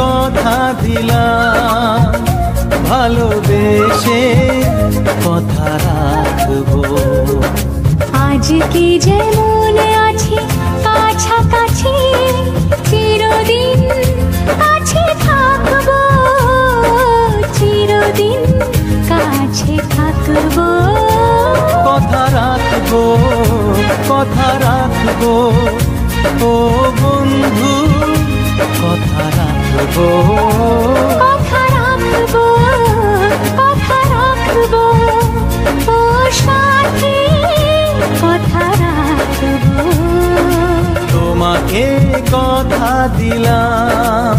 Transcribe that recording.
কথা দিলাম, ভালোবেসে কথা রাখবো। আজকে যেমন আছি কাছাকাছি, চিরদিন কাছে থাকবো, চিরদিন কাছে থাকবো। কথা রাখবো, কথা রাখবো, ও বন্ধু কথা রাখবো। কথা রাখবো, কথা রাখবো, ও সাথী কথা রাখবো। তোমাকে কথা দিলাম,